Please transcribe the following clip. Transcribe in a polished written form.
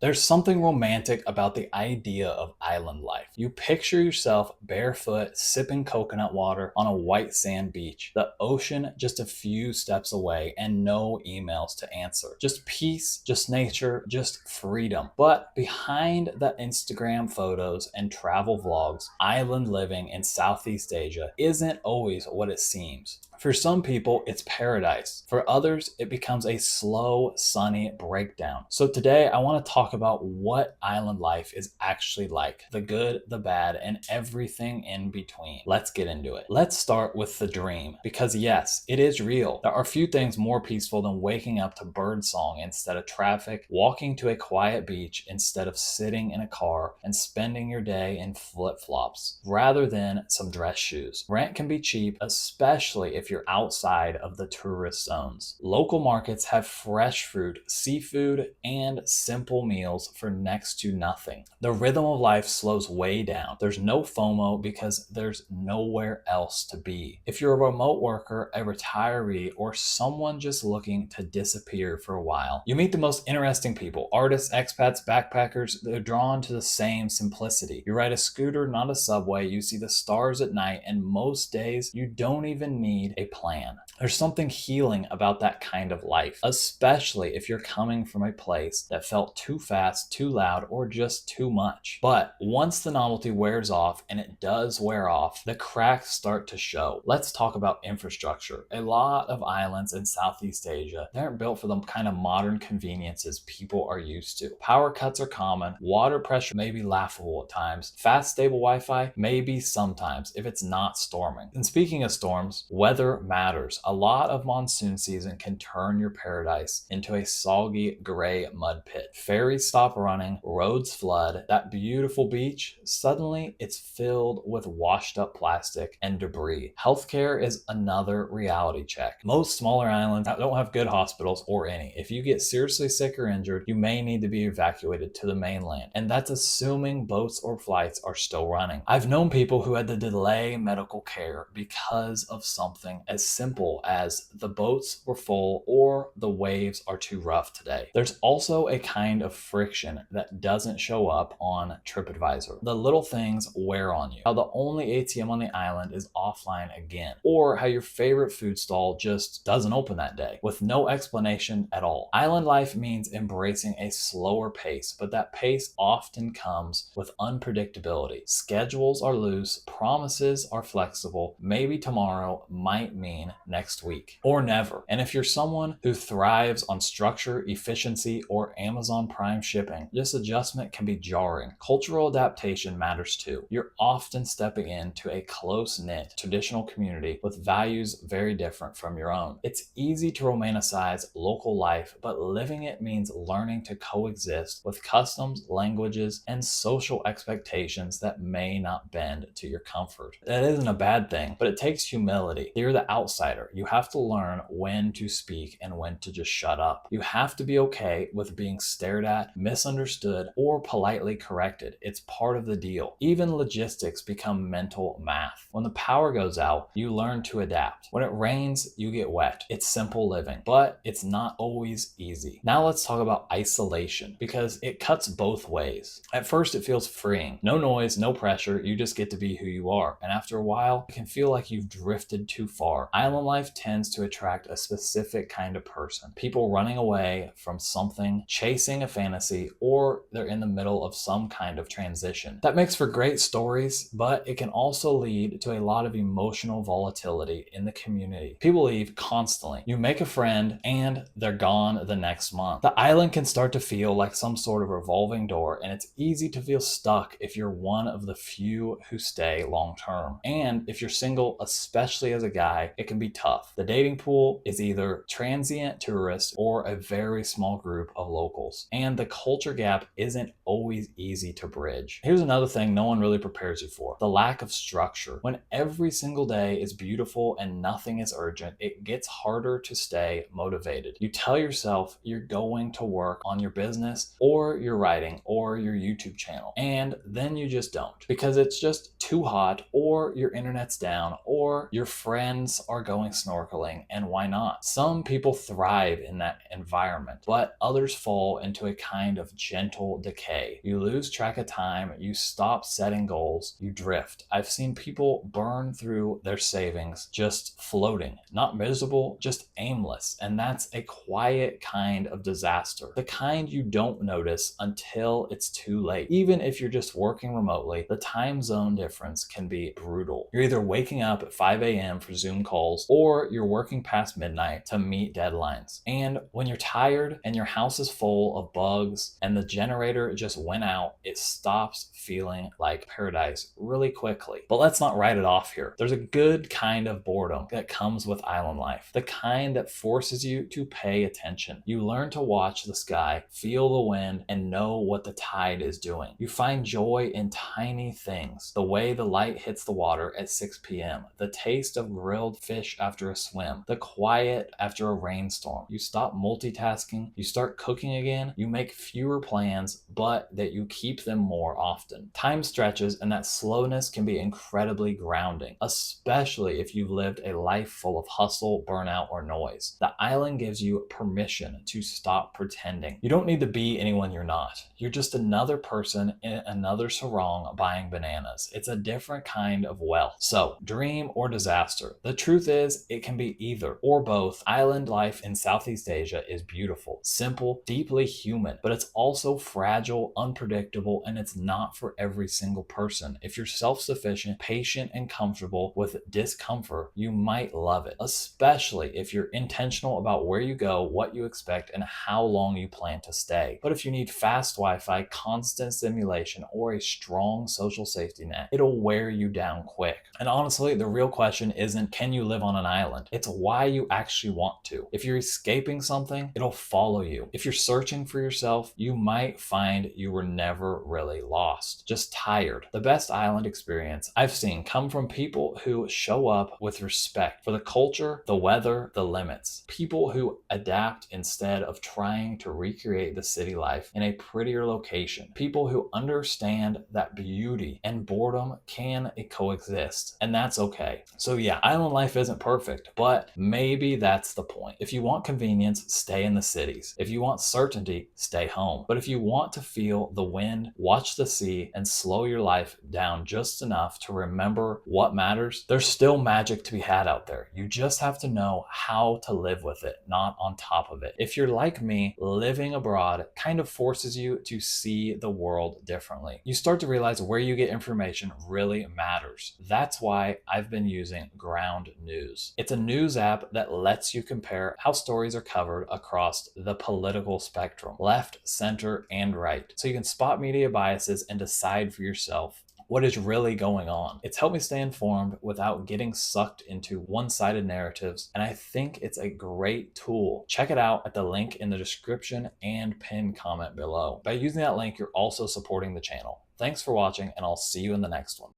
There's something romantic about the idea of island life. You picture yourself barefoot, sipping coconut water on a white sand beach, the ocean just a few steps away, and no emails to answer. Just peace, just nature, just freedom. But behind the Instagram photos and travel vlogs, island living in Southeast Asia isn't always what it seems. For some people, it's paradise. For others, it becomes a slow, sunny breakdown. So today, I want to talk about what island life is actually like, the good, the bad, and everything in between. Let's get into it. Let's start with the dream, because yes, it is real. There are few things more peaceful than waking up to birdsong instead of traffic, walking to a quiet beach instead of sitting in a car, and spending your day in flip-flops rather than some dress shoes. Rent can be cheap, especially if you're outside of the tourist zones. Local markets have fresh fruit, seafood, and simple meals for next to nothing. The rhythm of life slows way down. There's no FOMO because there's nowhere else to be. If you're a remote worker, a retiree, or someone just looking to disappear for a while, you meet the most interesting people. Artists, expats, backpackers, they're drawn to the same simplicity. You ride a scooter, not a subway, you see the stars at night, and most days you don't even need a plan. There's something healing about that kind of life, especially if you're coming from a place that felt too fast, too loud, or just too much. But once the novelty wears off, and it does wear off, the cracks start to show. Let's talk about infrastructure. A lot of islands in Southeast Asia, they aren't built for the kind of modern conveniences people are used to. Power cuts are common, water pressure may be laughable at times, fast stable Wi-Fi maybe sometimes if it's not storming. And speaking of storms, weather matters. A lot of monsoon season can turn your paradise into a soggy gray mud pit. Ferries stop running, roads flood, that beautiful beach, suddenly it's filled with washed up plastic and debris. Healthcare is another reality check. Most smaller islands don't have good hospitals or any. If you get seriously sick or injured, you may need to be evacuated to the mainland. And that's assuming boats or flights are still running. I've known people who had to delay medical care because of something as simple as the boats were full or the waves are too rough today. There's also a kind of friction that doesn't show up on TripAdvisor. The little things wear on you. How the only ATM on the island is offline again, or how your favorite food stall just doesn't open that day with no explanation at all. Island life means embracing a slower pace, but that pace often comes with unpredictability. Schedules are loose, promises are flexible, maybe tomorrow might mean next week or never. And if you're someone who thrives on structure, efficiency, or Amazon Prime shipping, this adjustment can be jarring. Cultural adaptation matters too. You're often stepping into a close-knit traditional community with values very different from your own. It's easy to romanticize local life, but living it means learning to coexist with customs, languages, and social expectations that may not bend to your comfort. That isn't a bad thing, but it takes humility. You're the outsider. You have to learn when to speak and when to just shut up. You have to be okay with being stared at, misunderstood, or politely corrected. It's part of the deal. Even logistics become mental math. When the power goes out, you learn to adapt. When it rains, you get wet. It's simple living, but it's not always easy. Now let's talk about isolation, because it cuts both ways. At first, it feels freeing. No noise, no pressure. You just get to be who you are. And after a while, it can feel like you've drifted too far. Island life tends to attract a specific kind of person. People running away from something, chasing a fantasy, or they're in the middle of some kind of transition. That makes for great stories, but it can also lead to a lot of emotional volatility in the community. People leave constantly. You make a friend and they're gone the next month. The island can start to feel like some sort of revolving door, and it's easy to feel stuck if you're one of the few who stay long term. And if you're single, especially as a guy, it can be tough. The dating pool is either transient tourists or a very small group of locals. And the culture gap isn't always easy to bridge. Here's another thing no one really prepares you for: the lack of structure. When every single day is beautiful and nothing is urgent, it gets harder to stay motivated. You tell yourself you're going to work on your business or your writing or your YouTube channel, and then you just don't because it's just too hot, or your internet's down, or your friends are going snorkeling, and why not? Some people thrive in that environment, but others fall into a kind of gentle decay. You lose track of time, you stop setting goals, you drift. I've seen people burn through their savings just floating, not miserable, just aimless. And that's a quiet kind of disaster, the kind you don't notice until it's too late. Even if you're just working remotely, the time zone difference can be brutal. You're either waking up at 5 a.m. for Zoom calls, or you're working past midnight to meet deadlines. And when you're tired and your house is full of bugs and the generator just went out, it stops feeling like paradise really quickly. But let's not write it off here. There's a good kind of boredom that comes with island life, the kind that forces you to pay attention. You learn to watch the sky, feel the wind, and know what the tide is doing. You find joy in tiny things, the way the light hits the water at 6 p.m., the taste of grilled fish after a swim, the quiet after a rainstorm. You stop multitasking, you start cooking again, you make fewer plans, but that you keep them more often. Time stretches, and that slowness can be incredibly grounding, especially if you've lived a life full of hustle, burnout, or noise. The island gives you permission to stop pretending. You don't need to be anyone you're not. You're just another person in another sarong buying bananas. It's a different kind of wealth. So, dream or disaster? The truth is, it can be either or both. Island life in Southeast Asia is beautiful, simple, deeply human, but it's also fragile, unpredictable, and it's not for every single person. If you're self-sufficient, patient, and comfortable with discomfort, you might love it, especially if you're intentional about where you go, what you expect, and how long you plan to stay. But if you need fast Wi-Fi, constant stimulation, or a strong social safety net, it'll wear you down quick. And honestly, the real question isn't, can you live on an island? It's why you actually want to. If you're escaping something, it'll follow you. If you're searching for yourself, you might find you were never really lost, just tired. The best island experience I've seen come from people who show up with respect for the culture, the weather, the limits. People who adapt instead of trying to recreate the city life in a prettier location. People who understand that beauty and boredom can coexist, and that's okay. So yeah, island life isn't perfect, but maybe that's the point. If you want convenience, stay in the cities. If you want certainty, stay home. But if you want to feel the wind, watch the sea, and slow your life down just enough to remember what matters, there's still magic to be had out there. You just have to know how to live with it, not on top of it. If you're like me, living abroad kind of forces you to see the world differently. You start to realize where you get information really matters. That's why I've been using Ground News. It's a news app that lets you compare how stories are covered across the political spectrum, left, center, and right. So you can spot media biases and decide for yourself what is really going on. It's helped me stay informed without getting sucked into one-sided narratives, and I think it's a great tool. Check it out at the link in the description and pinned comment below. By using that link, you're also supporting the channel. Thanks for watching, and I'll see you in the next one.